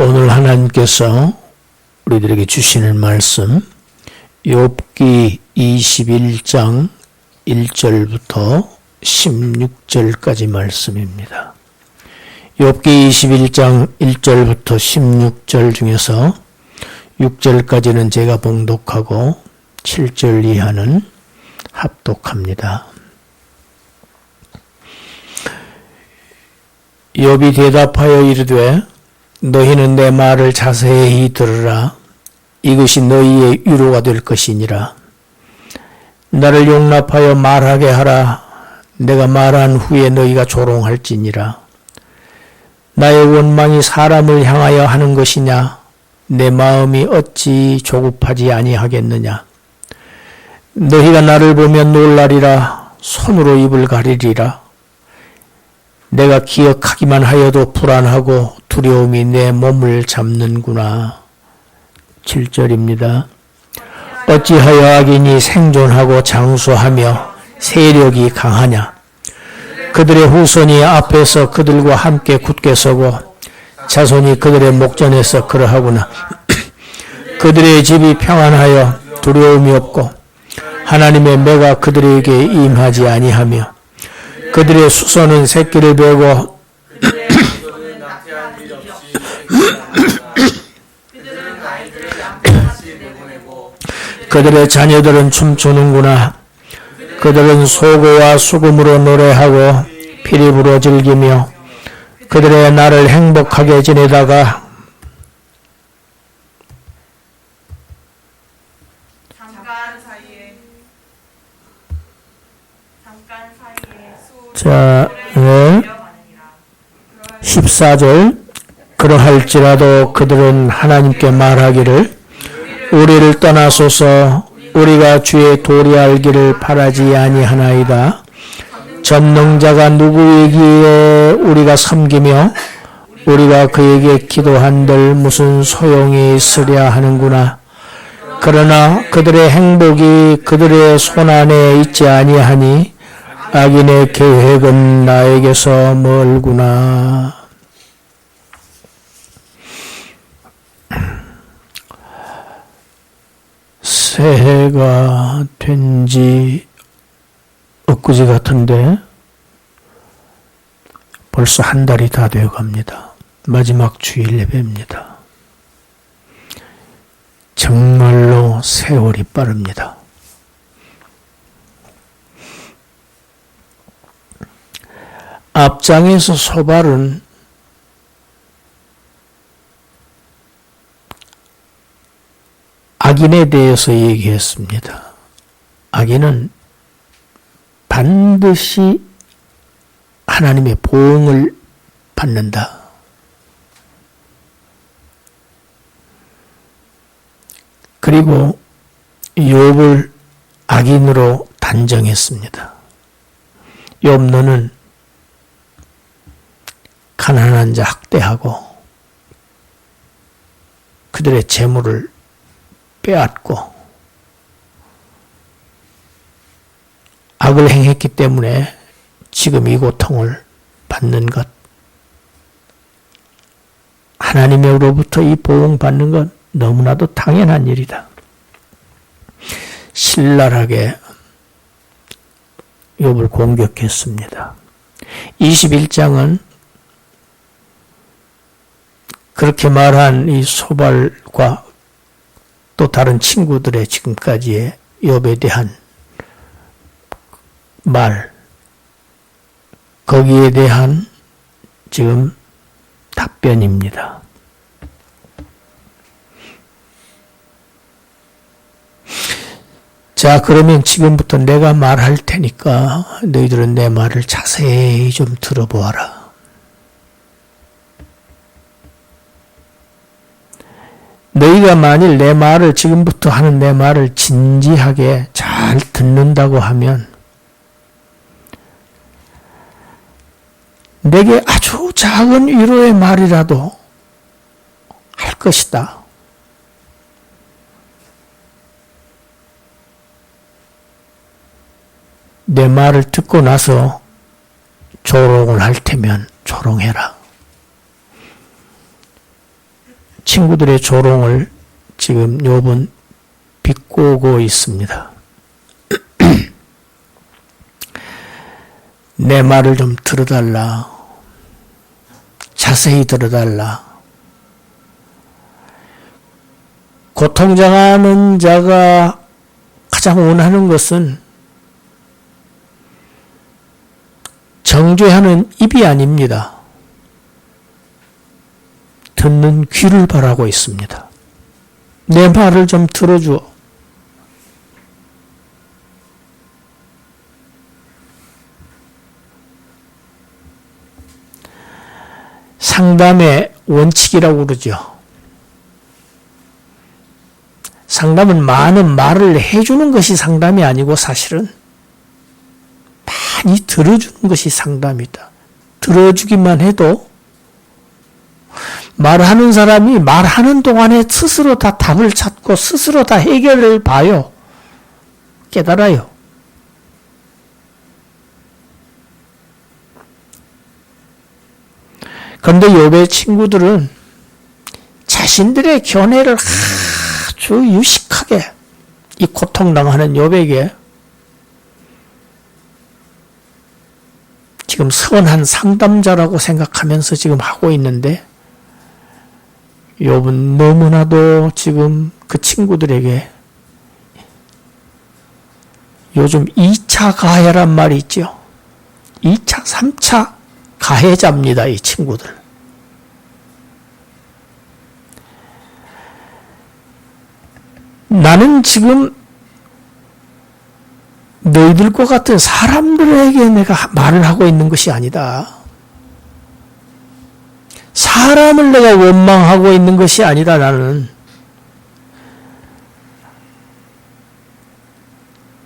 오늘 하나님께서 우리들에게 주시는 말씀 욥기 21장 1절부터 16절까지 말씀입니다. 욥기 21장 1절부터 16절 중에서 6절까지는 제가 봉독하고 7절 이하는 합독합니다. 욥이 대답하여 이르되 너희는 내 말을 자세히 들으라. 이것이 너희의 위로가 될 것이니라. 나를 용납하여 말하게 하라. 내가 말한 후에 너희가 조롱할지니라. 나의 원망이 사람을 향하여 하는 것이냐? 내 마음이 어찌 조급하지 아니하겠느냐? 너희가 나를 보면 놀라리라. 손으로 입을 가리리라. 내가 기억하기만 하여도 불안하고 두려움이 내 몸을 잡는구나. 7절입니다. 어찌하여 악인이 생존하고 장수하며 세력이 강하냐? 그들의 후손이 앞에서 그들과 함께 굳게 서고 자손이 그들의 목전에서 그러하구나. 그들의 집이 평안하여 두려움이 없고 하나님의 매가 그들에게 임하지 아니하며 그들의 수소는 새끼를 베고 그들의 자녀들은 춤추는구나. 그들은 소고와 수금으로 노래하고 피립으로 즐기며 그들의 날을 행복하게 지내다가 자, 14절 그러할지라도 그들은 하나님께 말하기를 우리를 떠나소서. 우리가 주의 도리 알기를 바라지 아니하나이다. 전능자가 누구이기에 우리가 섬기며 우리가 그에게 기도한들 무슨 소용이 있으랴 하는구나. 그러나 그들의 행복이 그들의 손안에 있지 아니하니 악인의 계획은 나에게서 멀구나. 새해가 된 지 엊그제 같은데 벌써 한 달이 다 되어 갑니다. 마지막 주일 예배입니다. 정말로 세월이 빠릅니다. 앞장에서 소발은 악인에 대해서 얘기했습니다. 악인은 반드시 하나님의 보응을 받는다. 그리고 욥을 악인으로 단정했습니다. 욥 너는 가난한 자 학대하고 그들의 재물을 빼앗고 악을 행했기 때문에 지금 이 고통을 받는 것, 하나님으로부터 이 보응 받는 것 너무나도 당연한 일이다. 신랄하게 욥을 공격했습니다. 21장은 그렇게 말한 이 소발과 또 다른 친구들의 지금까지의 욥에 대한 말, 거기에 대한 지금 답변입니다. 자, 그러면 지금부터 내가 말할 테니까 너희들은 내 말을 자세히 좀 들어보아라. 너희가 만일 내 말을 지금부터 하는 내 말을 진지하게 잘 듣는다고 하면 내게 아주 작은 위로의 말이라도 할 것이다. 내 말을 듣고 나서 조롱을 할 테면 조롱해라. 친구들의 조롱을 지금 욥은 비꼬고 있습니다. 내 말을 좀 들어달라. 자세히 들어달라. 고통당하는 자가 가장 원하는 것은 정죄하는 입이 아닙니다. 듣는 귀를 바라고 있습니다. 내 말을 좀 들어줘. 상담의 원칙이라고 그러죠. 상담은 많은 말을 해주는 것이 상담이 아니고 사실은 많이 들어주는 것이 상담이다. 들어주기만 해도 말하는 사람이 말하는 동안에 스스로 다 답을 찾고 스스로 다 해결을 봐요. 깨달아요. 그런데 욥의 친구들은 자신들의 견해를 아주 유식하게 이 고통당하는 욥에게 지금 선한 상담자라고 생각하면서 지금 하고 있는데 욥은 너무나도 지금 그 친구들에게 요즘 2차 가해란 말이 있죠. 2차, 3차 가해자입니다. 이 친구들. 나는 지금 너희들과 같은 사람들에게 내가 말을 하고 있는 것이 아니다. 사람을 내가 원망하고 있는 것이 아니다. 나는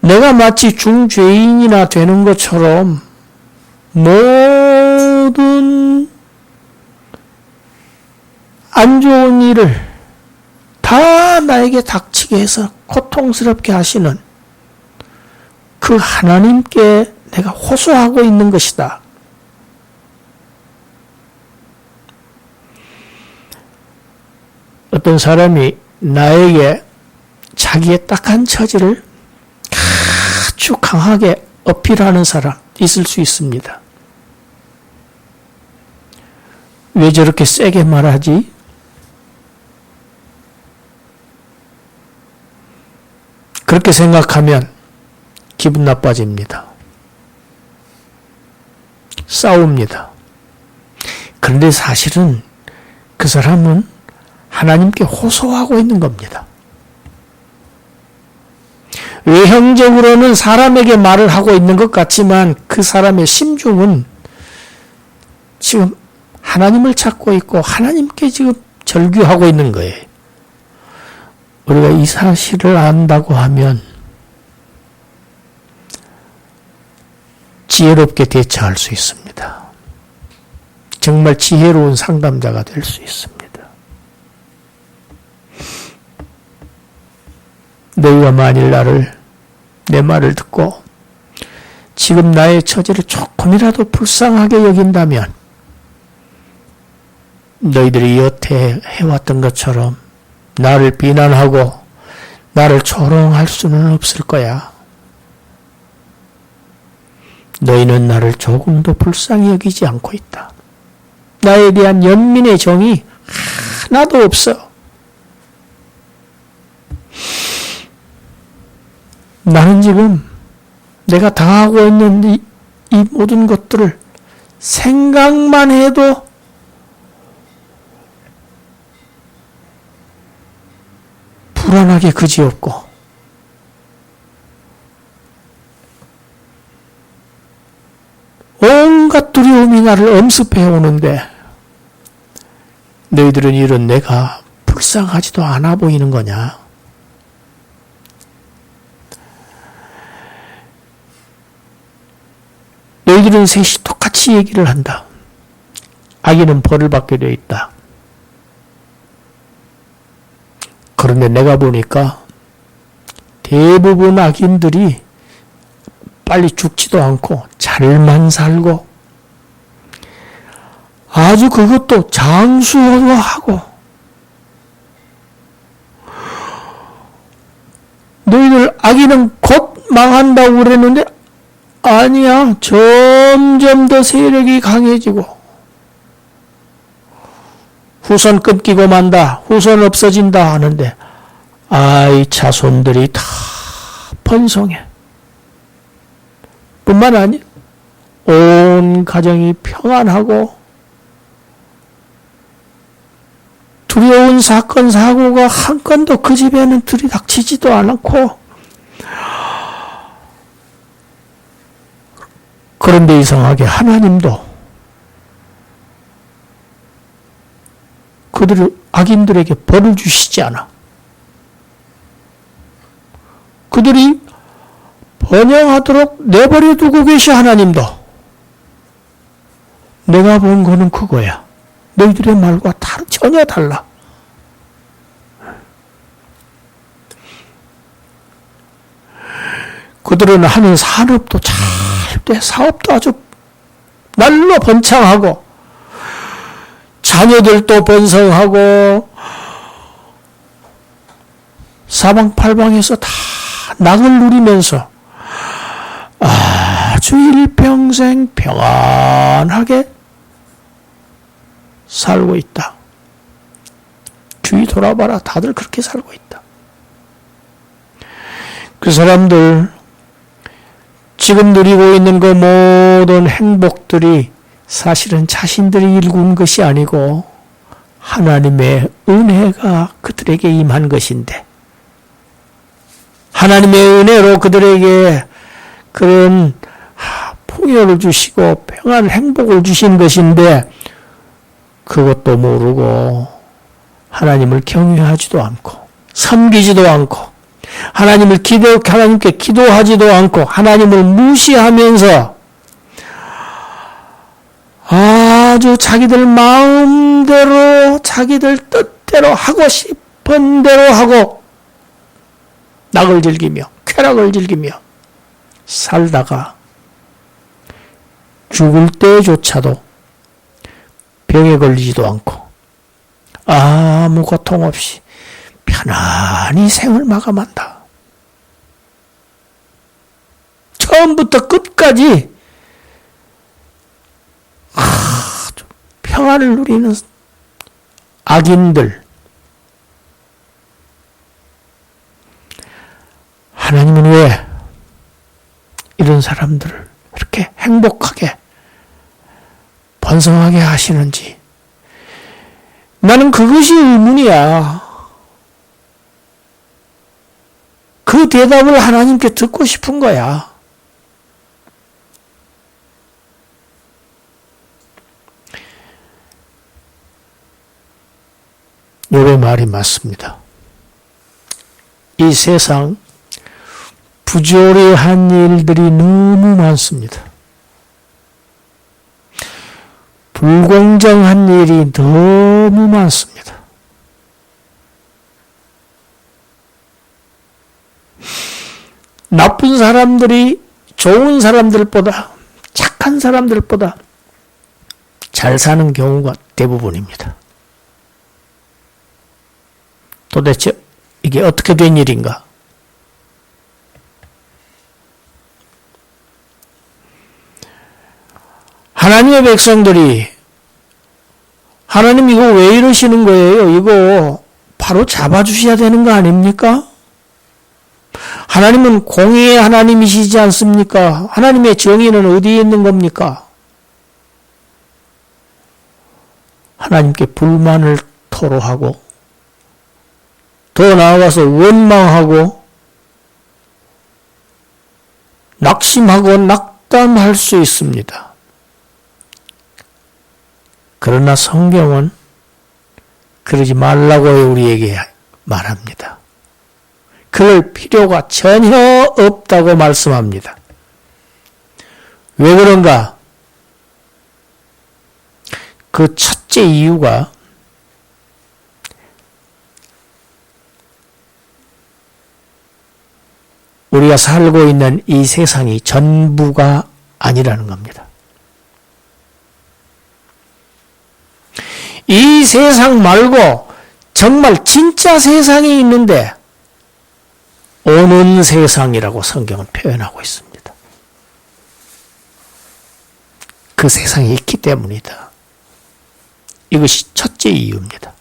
내가 마치 중죄인이나 되는 것처럼 모든 안 좋은 일을 다 나에게 닥치게 해서 고통스럽게 하시는 그 하나님께 내가 호소하고 있는 것이다. 어떤 사람이 나에게 자기의 딱한 처지를 아주 강하게 어필하는 사람 있을 수 있습니다. 왜 저렇게 세게 말하지? 그렇게 생각하면 기분 나빠집니다. 싸웁니다. 그런데 사실은 그 사람은 하나님께 호소하고 있는 겁니다. 외형적으로는 사람에게 말을 하고 있는 것 같지만 그 사람의 심중은 지금 하나님을 찾고 있고 하나님께 지금 절규하고 있는 거예요. 우리가 이 사실을 안다고 하면 지혜롭게 대처할 수 있습니다. 정말 지혜로운 상담자가 될 수 있습니다. 너희가 만일 내 말을 듣고 지금 나의 처지를 조금이라도 불쌍하게 여긴다면 너희들이 여태 해왔던 것처럼 나를 비난하고 나를 조롱할 수는 없을 거야. 너희는 나를 조금도 불쌍히 여기지 않고 있다. 나에 대한 연민의 정이 하나도 없어. 나는 지금 내가 당하고 있는 이 모든 것들을 생각만 해도 불안하게 그지없고 온갖 두려움이 나를 엄습해 오는데 너희들은 이런 내가 불쌍하지도 않아 보이는 거냐? 너희들은 셋이 똑같이 얘기를 한다. 악인은 벌을 받게 되어 있다. 그런데 내가 보니까 대부분 악인들이 빨리 죽지도 않고 잘만 살고 아주 그것도 장수하고 악인은 곧 망한다고 그랬는데 아니야. 점점 더 세력이 강해지고 후손 끊기고 만다. 후손 없어진다 하는데 아이 자손들이 다 번성해. 뿐만 아니라 온 가정이 평안하고 두려운 사건 사고가 한 건도 그 집에는 들이닥치지도 않고 그런데 이상하게 하나님도 그들을 악인들에게 벌을 주시지 않아. 그들이 번영하도록 내버려 두고 계셔. 하나님도 내가 본 거는 그거야. 너희들의 말과 전혀 달라. 그들은 하는 산업도 잘 돼. 사업도 아주 날로 번창하고 자녀들도 번성하고 사방팔방에서 다 낙을 누리면서 아주 일평생 평안하게 살고 있다. 주위 돌아봐라. 다들 그렇게 살고 있다. 그 사람들 지금 누리고 있는 그 모든 행복들이 사실은 자신들이 일군 것이 아니고 하나님의 은혜가 그들에게 임한 것인데 하나님의 은혜로 그들에게 그런 풍요를 주시고 평안 행복을 주신 것인데 그것도 모르고 하나님을 경외하지도 않고 섬기지도 않고 하나님께 기도하지도 않고 하나님을 무시하면서 아주 자기들 마음대로 자기들 뜻대로 하고 싶은 대로 하고 낙을 즐기며 쾌락을 즐기며 살다가 죽을 때조차도 병에 걸리지도 않고 아무 고통 없이 편안히 생을 마감한다. 처음부터 끝까지 평안을 누리는 악인들. 하나님은 왜 이런 사람들을 이렇게 행복하게 번성하게 하시는지 나는 그것이 의문이야. 그 대답을 하나님께 듣고 싶은 거야. 요의 말이 맞습니다. 이 세상 부조리한 일들이 너무 많습니다. 불공정한 일이 너무 많습니다. 나쁜 사람들이 좋은 사람들보다 착한 사람들보다 잘 사는 경우가 대부분입니다. 도대체 이게 어떻게 된 일인가? 하나님의 백성들이 하나님 이거 왜 이러시는 거예요? 이거 바로 잡아주셔야 되는 거 아닙니까? 하나님은 공의의 하나님이시지 않습니까? 하나님의 정의는 어디에 있는 겁니까? 하나님께 불만을 토로하고 더 나아가서 원망하고 낙심하고 낙담할 수 있습니다. 그러나 성경은 그러지 말라고 우리에게 말합니다. 그럴 필요가 전혀 없다고 말씀합니다. 왜 그런가? 그 첫째 이유가 우리가 살고 있는 이 세상이 전부가 아니라는 겁니다. 이 세상 말고 정말 진짜 세상이 있는데 오는 세상이라고 성경은 표현하고 있습니다. 그 세상에 있기 때문이다. 이것이 첫째 이유입니다.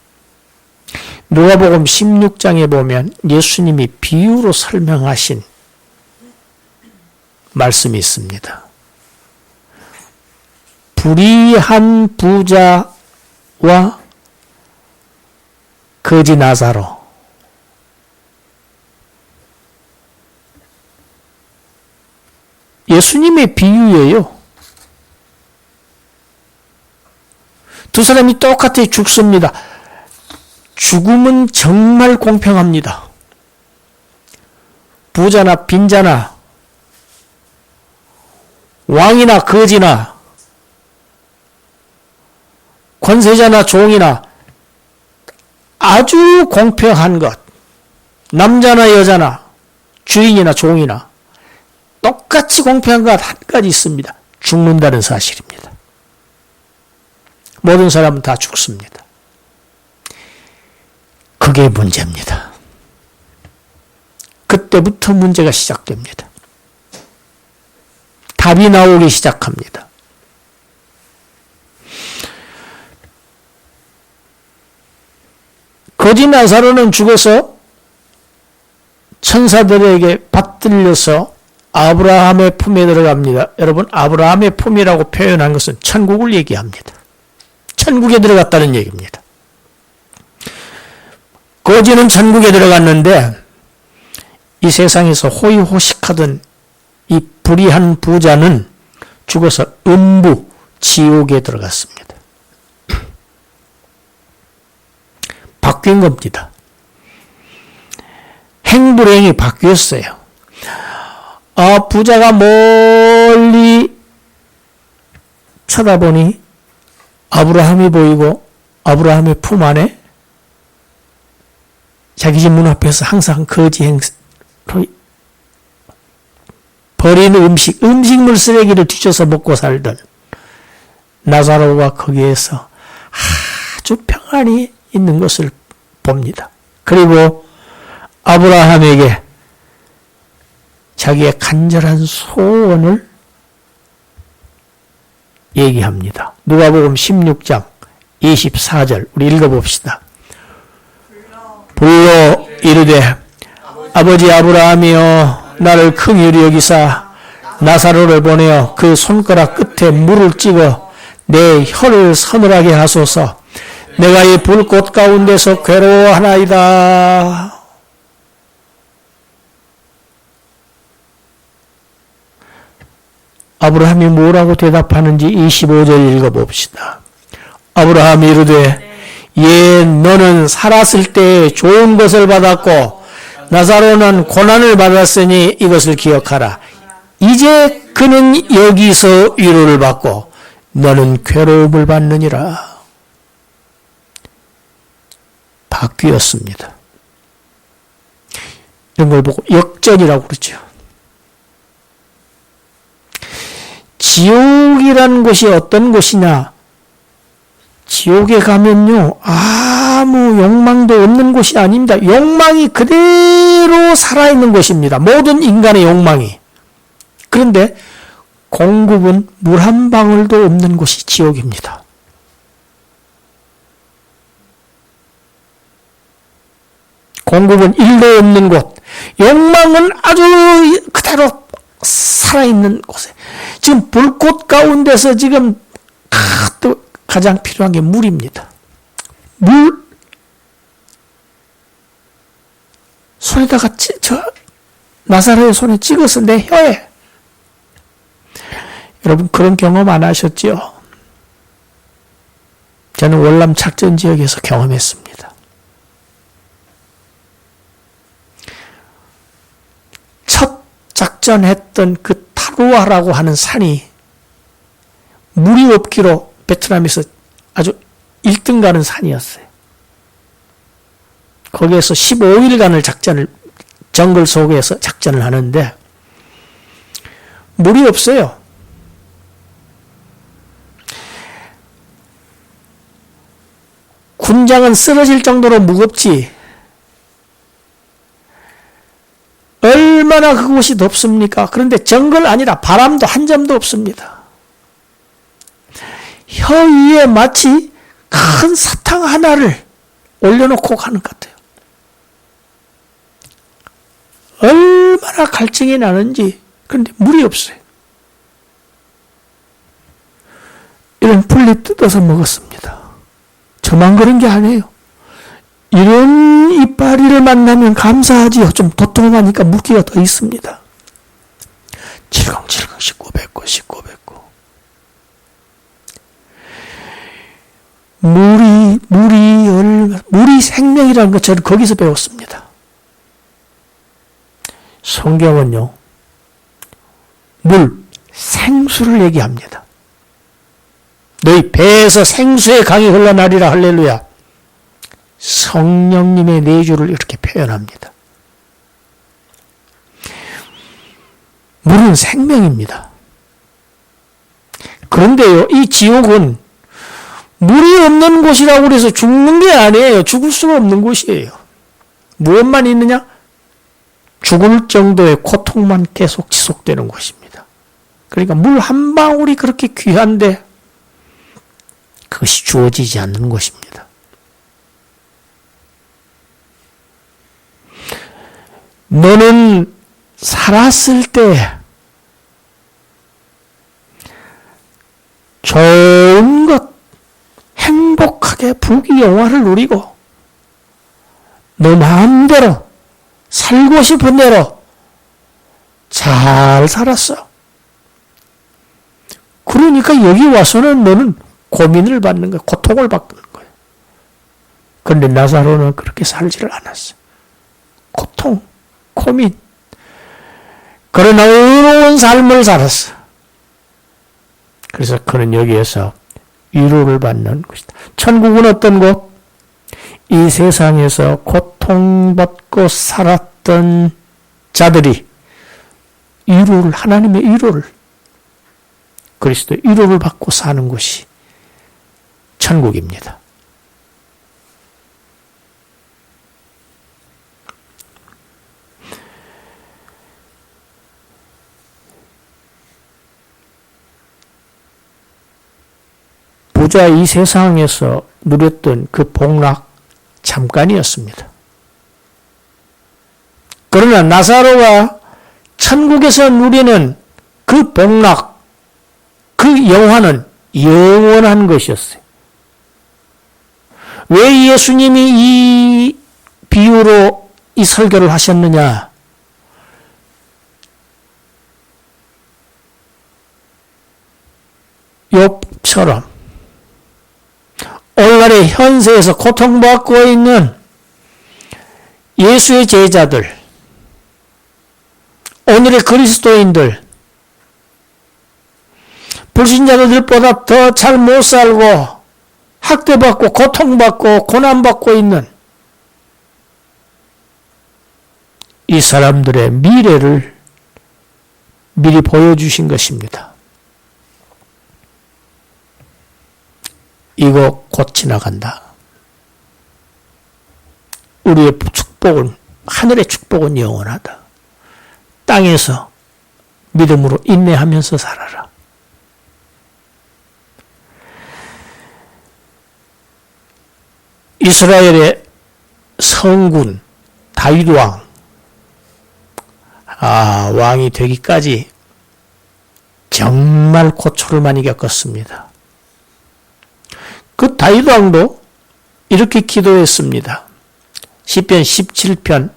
누가복음 16장에 보면 예수님이 비유로 설명하신 말씀이 있습니다. 불의한 부자와 거지 나사로, 예수님의 비유예요. 두 사람이 똑같이 죽습니다. 죽음은 정말 공평합니다. 부자나 빈자나 왕이나 거지나 권세자나 종이나 아주 공평한 것, 남자나 여자나 주인이나 종이나 똑같이 공평한 것 한 가지 있습니다. 죽는다는 사실입니다. 모든 사람은 다 죽습니다. 그게 문제입니다. 그때부터 문제가 시작됩니다. 답이 나오기 시작합니다. 거지 나사로는 죽어서 천사들에게 받들려서 아브라함의 품에 들어갑니다. 여러분, 아브라함의 품이라고 표현한 것은 천국을 얘기합니다. 천국에 들어갔다는 얘기입니다. 거지는 천국에 들어갔는데 이 세상에서 호의호식하던 이 불의한 부자는 죽어서 음부, 지옥에 들어갔습니다. 바뀐 겁니다. 행불행이 바뀌었어요. 부자가 멀리 쳐다보니 아브라함이 보이고 아브라함의 품 안에 자기 집 문 앞에서 항상 거지 행세로 버린 음식물 쓰레기를 뒤져서 먹고 살던 나사로가 거기에서 아주 평안히 있는 것을 봅니다. 그리고 아브라함에게 자기의 간절한 소원을 얘기합니다. 누가복음 16장 24절 우리 읽어봅시다. 불러 이르되 아버지 아브라함이여 나를 긍휼히 여기사 나사로를 보내어 그 손가락 끝에 물을 찍어 내 혀를 서늘하게 하소서. 내가 이 불꽃 가운데서 괴로워하나이다. 아브라함이 뭐라고 대답하는지 25절 읽어봅시다. 아브라함이 이르되 예, 너는 살았을 때 좋은 것을 받았고 나사로는 고난을 받았으니 이것을 기억하라. 이제 그는 여기서 위로를 받고 너는 괴로움을 받느니라. 바뀌었습니다. 이런 걸 보고 역전이라고 그러죠. 지옥이라는 곳이 어떤 곳이냐? 지옥에 가면요, 아무 욕망도 없는 곳이 아닙니다. 욕망이 그대로 살아있는 곳입니다. 모든 인간의 욕망이. 그런데 공급은 물 한 방울도 없는 곳이 지옥입니다. 공급은 1도 없는 곳. 욕망은 아주 그대로 살아있는 곳에. 지금 불꽃 가운데서 지금 가장 필요한 게 물입니다. 물. 손에다가 나사로의 손에 찍어서 내 혀에. 여러분 그런 경험 안 하셨죠? 저는 월남 작전 지역에서 경험했습니다. 첫 작전했던 그 타루아라고 하는 산이 물이 없기로 베트남에서 아주 1등 가는 산이었어요. 거기에서 15일간을 정글 속에서 작전을 하는데 물이 없어요. 군장은 쓰러질 정도로 무겁지 얼마나 그곳이 덥습니까? 그런데 정글 아니라 바람도 한 점도 없습니다. 혀 위에 마치 큰 사탕 하나를 올려놓고 가는 것 같아요. 얼마나 갈증이 나는지. 그런데 물이 없어요. 이런 풀잎 뜯어서 먹었습니다. 저만 그런 게 아니에요. 이런 이파리를 만나면 감사하지요. 좀 도톰하니까 물기가 더 있습니다. 칠컹칠컹 씹고 뱉고 씹고 뱉고. 물이 생명이라는 것 저는 거기서 배웠습니다. 성경은요, 생수를 얘기합니다. 너희 배에서 생수의 강이 흘러나리라 할렐루야. 성령님의 내주를 이렇게 표현합니다. 물은 생명입니다. 그런데요, 이 지옥은 물이 없는 곳이라고 해서 죽는 게 아니에요. 죽을 수가 없는 곳이에요. 무엇만 있느냐? 죽을 정도의 고통만 계속 지속되는 곳입니다. 그러니까 물 한 방울이 그렇게 귀한데 그것이 주어지지 않는 것입니다. 너는 살았을 때 좋은 것, 행복하게 부귀영화를 누리고 너 마음대로 살고 싶은 대로 잘 살았어. 그러니까 여기 와서는 너는 고민을 받는 거야. 고통을 받는 거야. 그런데 나사로는 그렇게 살지를 않았어. 고통, 고민. 그러나 의로운 삶을 살았어. 그래서 그는 여기에서 위로를 받는 것이다. 천국은 어떤 곳? 이 세상에서 고통받고 살았던 자들이 위로를, 하나님의 위로를, 그리스도의 위로를 받고 사는 곳이 천국입니다. 부자 이 세상에서 누렸던 그 복락 잠깐이었습니다. 그러나 나사로가 천국에서 누리는 그 복락, 그 영화는 영원한 것이었어요. 왜 예수님이 이 비유로 이 설교를 하셨느냐? 욥처럼 오늘날의 현세에서 고통받고 있는 예수의 제자들, 오늘의 그리스도인들, 불신자들보다 더 잘 못 살고 학대받고 고통받고 고난받고 있는 이 사람들의 미래를 미리 보여주신 것입니다. 이거 곧 지나간다. 우리의 축복은, 하늘의 축복은 영원하다. 땅에서 믿음으로 인내하면서 살아라. 이스라엘의 성군 다윗 왕, 왕이 되기까지 정말 고초를 많이 겪었습니다. 그 다윗 왕도 이렇게 기도했습니다. 시편 17편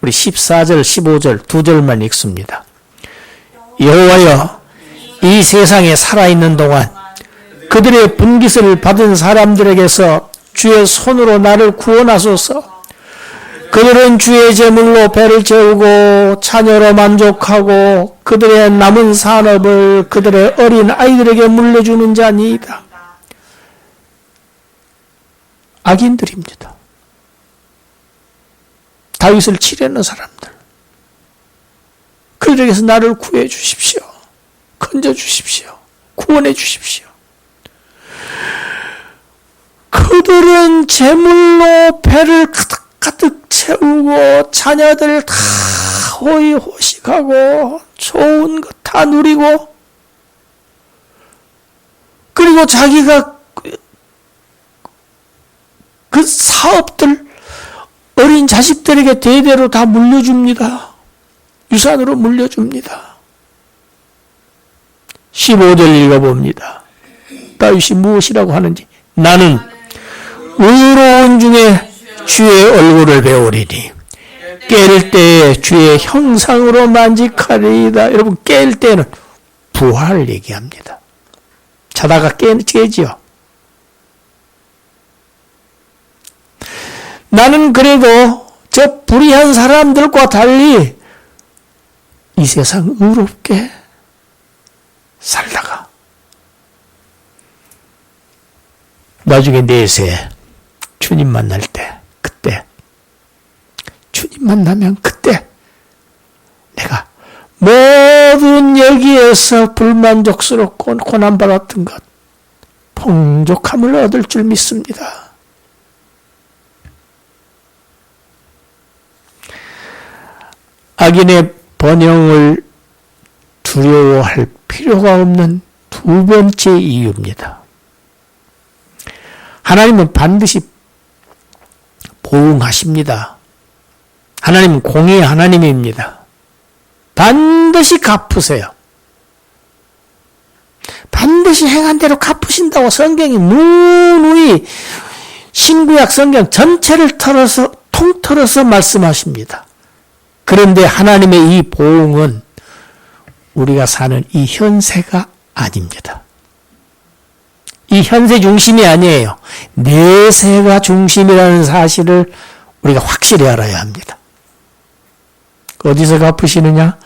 우리 14절 15절 두 절만 읽습니다. 여호와여, 이 세상에 살아있는 동안 그들의 분깃을 받은 사람들에게서 주의 손으로 나를 구원하소서. 그들은 주의 제물로 배를 채우고 자녀로 만족하고 그들의 남은 산업을 그들의 어린 아이들에게 물려주는 자니이다. 악인들입니다. 다윗을 치려는 사람들. 그들에게서 나를 구해 주십시오. 건져 주십시오. 구원해 주십시오. 그들은 제물로 배를 가득 채우고 자녀들 다 호의호식하고 좋은 것 다 누리고 그리고 자기가 그 사업들 어린 자식들에게 대대로 다 물려줍니다. 유산으로 물려줍니다. 15절 읽어봅니다. 다윗이 무엇이라고 하는지 나는 의로운 중에 주의 얼굴을 배우리니 깰 때에 주의 형상으로 만직하리이다. 여러분 깰 때는 부활을 얘기합니다. 자다가 깨지요. 나는 그래도 저 불의한 사람들과 달리 이 세상 의롭게 살다가 나중에 내세 주님 만날 때 그때 주님 만나면 그때 내가 모든 여기에서 불만족스럽고 고난받았던 것 풍족함을 얻을 줄 믿습니다. 악인의 번영을 두려워할 필요가 없는 두 번째 이유입니다. 하나님은 반드시 보응하십니다. 하나님은 공의의 하나님입니다. 반드시 갚으세요. 반드시 행한 대로 갚으신다고 성경이 누누이 신구약 성경 전체를 통틀어서 말씀하십니다. 그런데 하나님의 이 보응은 우리가 사는 이 현세가 아닙니다. 이 현세 중심이 아니에요. 내세가 중심이라는 사실을 우리가 확실히 알아야 합니다. 어디서 갚으시느냐?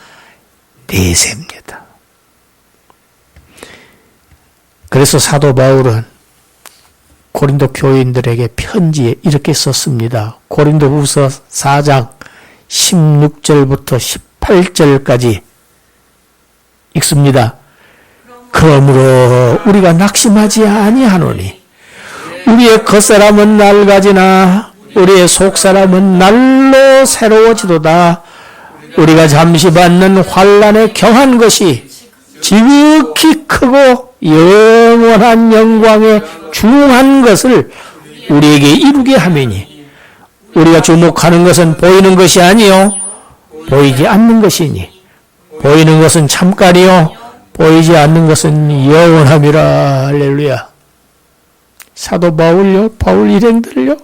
내세입니다. 그래서 사도 바울은 고린도 교인들에게 편지에 이렇게 썼습니다. 고린도후서 4장 16절부터 18절까지 읽습니다. 그러므로 우리가 낙심하지 아니하노니 우리의 겉사람은 낡아지나 우리의 속사람은 날로 새로워지도다. 우리가 잠시 받는 환난에 경한 것이 지극히 크고 영원한 영광에 중한 것을 우리에게 이루게 하매니 우리가 주목하는 것은 보이는 것이 아니요 보이지 않는 것이니 보이는 것은 잠깐이요 보이지 않는 것은 영원함이라. 할렐루야. 사도 바울요, 바울 일행들요,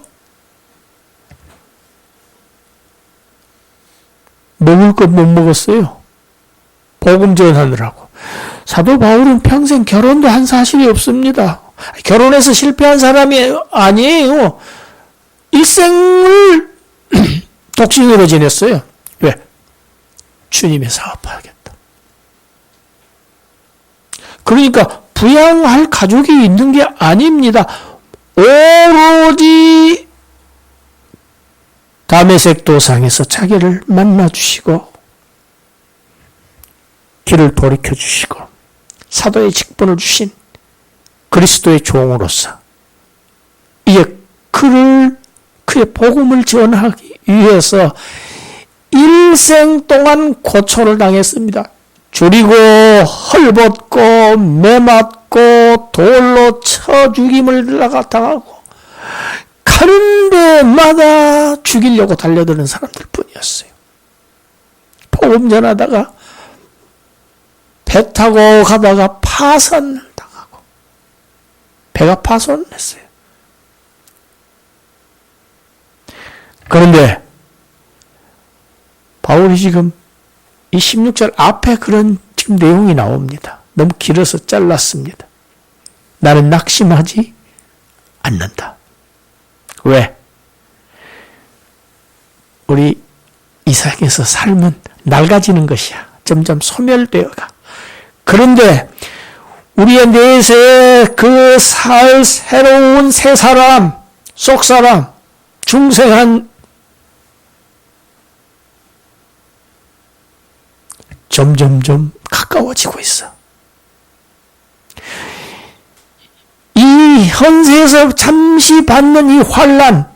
먹을 것 못 먹었어요. 복음 전하느라고. 사도 바울은 평생 결혼도 한 사실이 없습니다. 결혼해서 실패한 사람이 아니에요. 일생을 독신으로 지냈어요. 왜? 주님의 사업하겠다. 그러니까 부양할 가족이 있는 게 아닙니다. 오로지 다메섹 도상에서 자기를 만나주시고 길을 돌이켜주시고 사도의 직분을 주신 그리스도의 종으로서 이제 그의 복음을 전하기 위해서 일생 동안 고초를 당했습니다. 줄이고 헐벗고 매맞고 돌로 쳐 죽임을 당하고 가는 데마다 죽이려고 달려드는 사람들 뿐이었어요. 복음 전하다가 배 타고 가다가 파선을 당하고 배가 파손했어요. 그런데 바울이 지금 이 16절 앞에 그런 지금 내용이 나옵니다. 너무 길어서 잘랐습니다. 나는 낙심하지 않는다. 왜? 우리 이 세상에서 삶은 낡아지는 것이야. 점점 소멸되어가. 그런데 우리의 내세에 그 살 새로운 새 사람, 속 사람, 중생한 점점점 가까워지고 있어. 이 현세에서 잠시 받는 이 환난,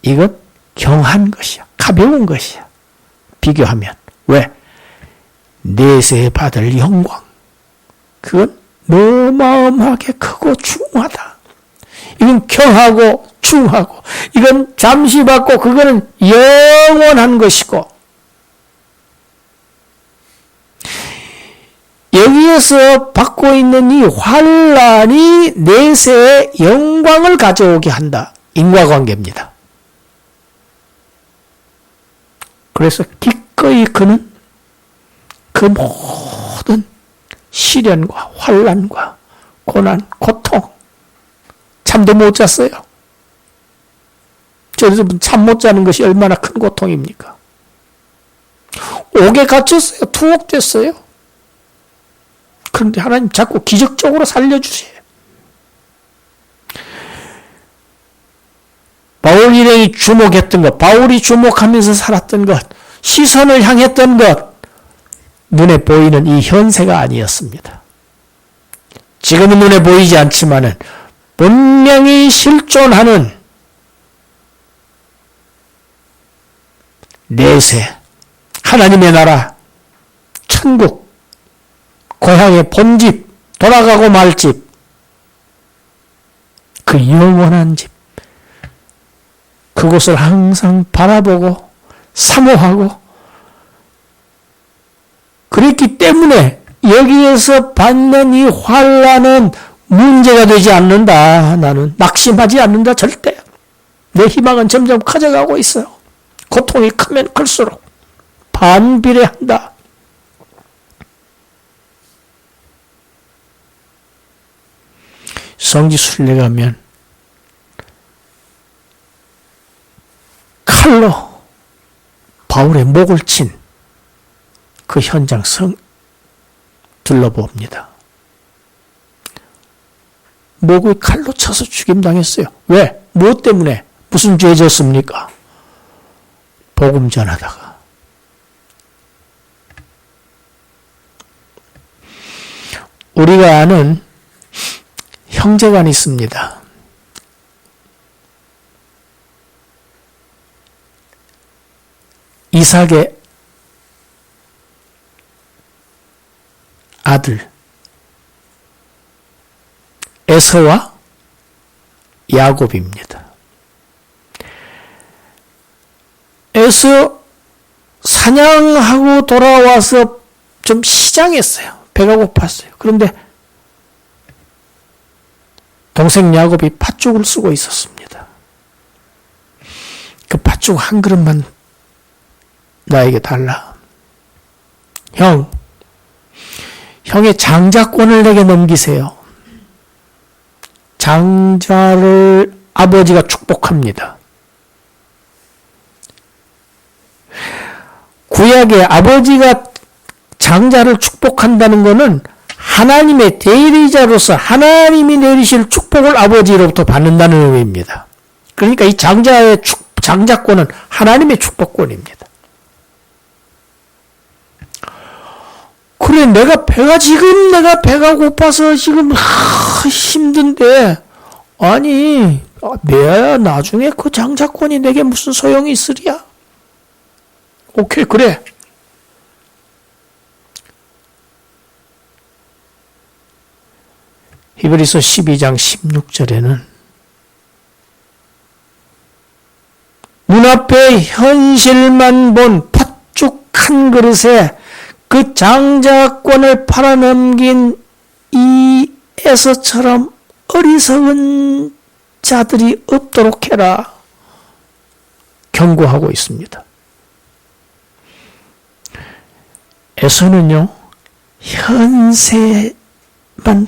이것 경한 것이야. 가벼운 것이야. 비교하면. 왜? 내세 받을 영광. 그건 어마어마하게 크고 중하다. 이건 경하고 중하고, 이건 잠시 받고 그거는 영원한 것이고, 여기에서 받고 있는 이 환란이 내세의 영광을 가져오게 한다. 인과관계입니다. 그래서 기꺼이 그는 그 모든 시련과 환란과 고난, 고통, 잠도 못 잤어요. 저는 잠 못 자는 것이 얼마나 큰 고통입니까? 옥에 갇혔어요. 투옥됐어요. 그런데 하나님 자꾸 기적적으로 살려주세요. 바울 일행이 주목했던 것, 바울이 주목하면서 살았던 것, 시선을 향했던 것, 눈에 보이는 이 현세가 아니었습니다. 지금은 눈에 보이지 않지만은 분명히 실존하는 내세, 하나님의 나라, 천국, 고향의 본집, 돌아가고 말 집, 그 영원한 집, 그곳을 항상 바라보고 사모하고, 그랬기 때문에 여기에서 받는 이 환란은 문제가 되지 않는다. 나는 낙심하지 않는다. 절대. 내 희망은 점점 커져가고 있어요. 고통이 크면 클수록 반비례한다. 성지순례 가면 칼로 바울의 목을 친 그 현장 둘러봅니다. 목을 칼로 쳐서 죽임당했어요. 왜? 무엇 때문에? 무슨 죄 졌습니까? 복음 전하다가. 우리가 아는 형제가 있습니다. 이삭의 아들 에서와 야곱입니다. 에서 사냥하고 돌아와서 좀 시장했어요. 배가 고팠어요. 그런데 동생 야곱이 팥죽을 쓰고 있었습니다. 그 팥죽 한 그릇만 나에게 달라. 형의 장자권을 내게 넘기세요. 장자를 아버지가 축복합니다. 구약에 아버지가 장자를 축복한다는 것은 하나님의 대리자로서 하나님이 내리실 축복을 아버지로부터 받는다는 의미입니다. 그러니까 이 장자권은 하나님의 축복권입니다. 그래, 내가 배가 고파서 지금 힘든데, 아니, 내야 나중에 그 장자권이 내게 무슨 소용이 있으랴? 오케이, 그래. 히브리서 12장 16절에는 눈앞에 현실만 본 팥죽 한 그릇에 그 장자권을 팔아넘긴 이 에서처럼 어리석은 자들이 없도록 해라. 경고하고 있습니다. 에서는요, 현세만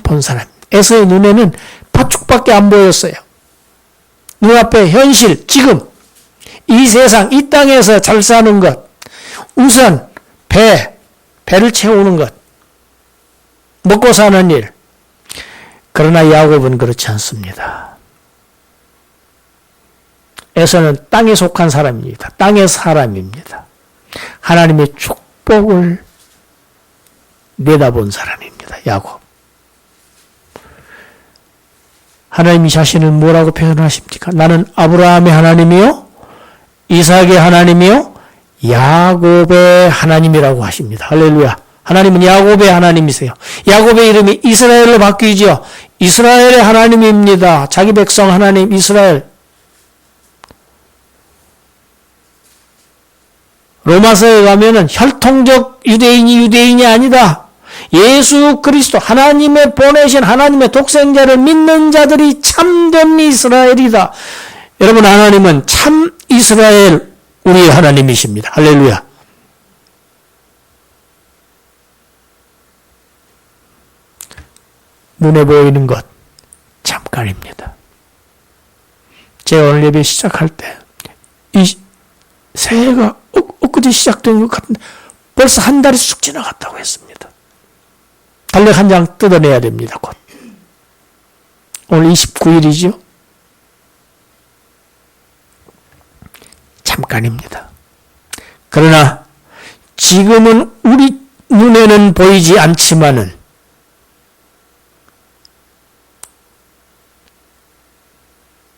본 사람. 에서의 눈에는 팥죽밖에 안 보였어요. 눈앞에 현실, 지금, 이 세상, 이 땅에서 잘 사는 것, 우선 배를 채우는 것, 먹고 사는 일. 그러나 야곱은 그렇지 않습니다. 에서는 땅에 속한 사람입니다. 땅의 사람입니다. 하나님의 축복을 내다본 사람입니다. 야곱. 하나님이 자신을 뭐라고 표현하십니까? 나는 아브라함의 하나님이요 이삭의 하나님이요 야곱의 하나님이라고 하십니다. 할렐루야. 하나님은 야곱의 하나님이세요. 야곱의 이름이 이스라엘로 바뀌죠. 이스라엘의 하나님입니다. 자기 백성 하나님 이스라엘. 로마서에 가면은 혈통적 유대인이 아니다. 예수 그리스도 하나님의 보내신 하나님의 독생자를 믿는 자들이 참된 이스라엘이다. 여러분, 하나님은 참 이스라엘 우리의 하나님이십니다. 할렐루야. 눈에 보이는 것 잠깐입니다. 제가 오늘 예배 시작할 때 이 새해가 엊그제 시작된 것 같은데 벌써 한 달이 쑥 지나갔다고 했습니다. 달력 한 장 뜯어내야 됩니다. 곧. 오늘 29일이죠. 잠깐입니다. 그러나 지금은 우리 눈에는 보이지 않지만은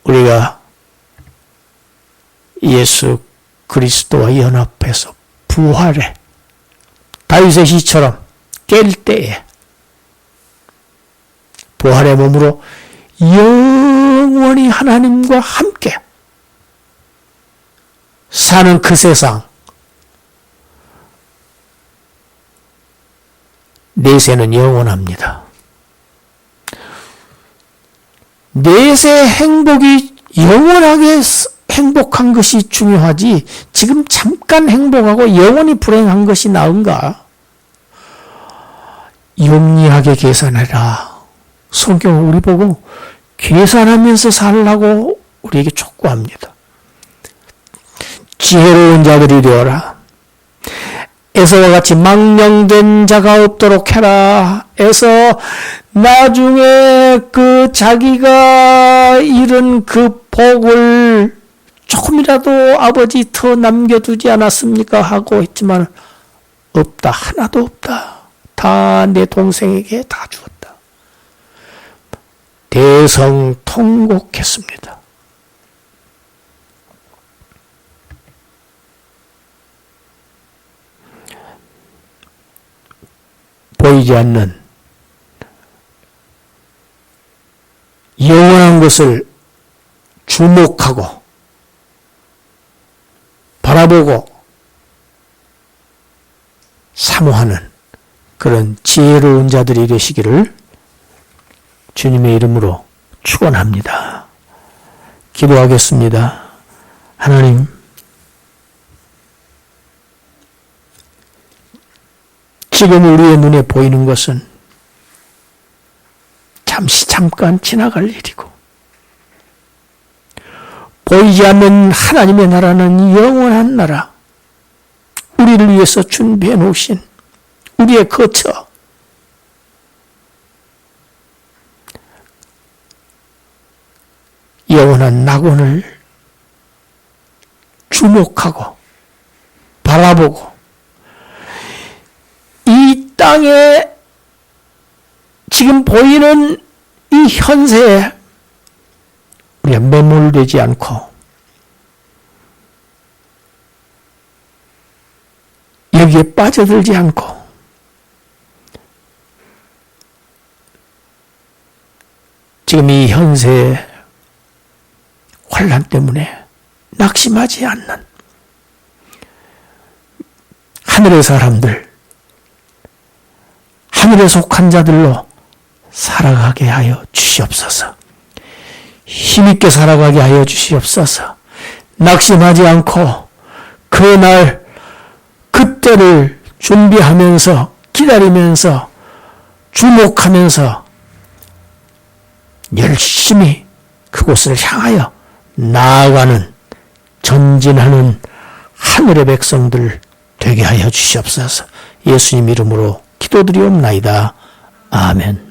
우리가 예수 그리스도와 연합해서 부활해 다윗의 시처럼 깰 때에 부활의 몸으로 영원히 하나님과 함께 사는 그 세상, 내세는 영원합니다. 내세 행복이 영원하게 행복한 것이 중요하지 지금 잠깐 행복하고 영원히 불행한 것이 나은가? 영리하게 계산해라. 성경은 우리 보고 계산하면서 살라고 우리에게 촉구합니다. 지혜로운 자들이 되어라. 에서와 같이 망령된 자가 없도록 해라. 에서 나중에 그 자기가 잃은 그 복을 조금이라도 아버지 더 남겨두지 않았습니까? 하고 했지만 없다. 하나도 없다. 다 내 동생에게 다 주었다. 대성통곡했습니다. 보이지 않는 영원한 것을 주목하고 바라보고 사모하는 그런 지혜로운 자들이 되시기를 주님의 이름으로 축원합니다. 기도하겠습니다. 하나님, 지금 우리의 눈에 보이는 것은 잠깐 지나갈 일이고 보이지 않는 하나님의 나라는 영원한 나라, 우리를 위해서 준비해 놓으신 우리의 거처, 영원한 낙원을 주목하고 바라보고 이 땅에 지금 보이는 이 현세에 우리가 매몰되지 않고 여기에 빠져들지 않고 지금 이 현세의 환난 때문에 낙심하지 않는 하늘의 사람들, 하늘에 속한 자들로 살아가게 하여 주시옵소서. 힘있게 살아가게 하여 주시옵소서. 낙심하지 않고 그날 그때를 준비하면서 기다리면서 주목하면서 열심히 그곳을 향하여 나아가는 전진하는 하늘의 백성들 되게 하여 주시옵소서. 예수님 이름으로 기도드리옵나이다. 아멘.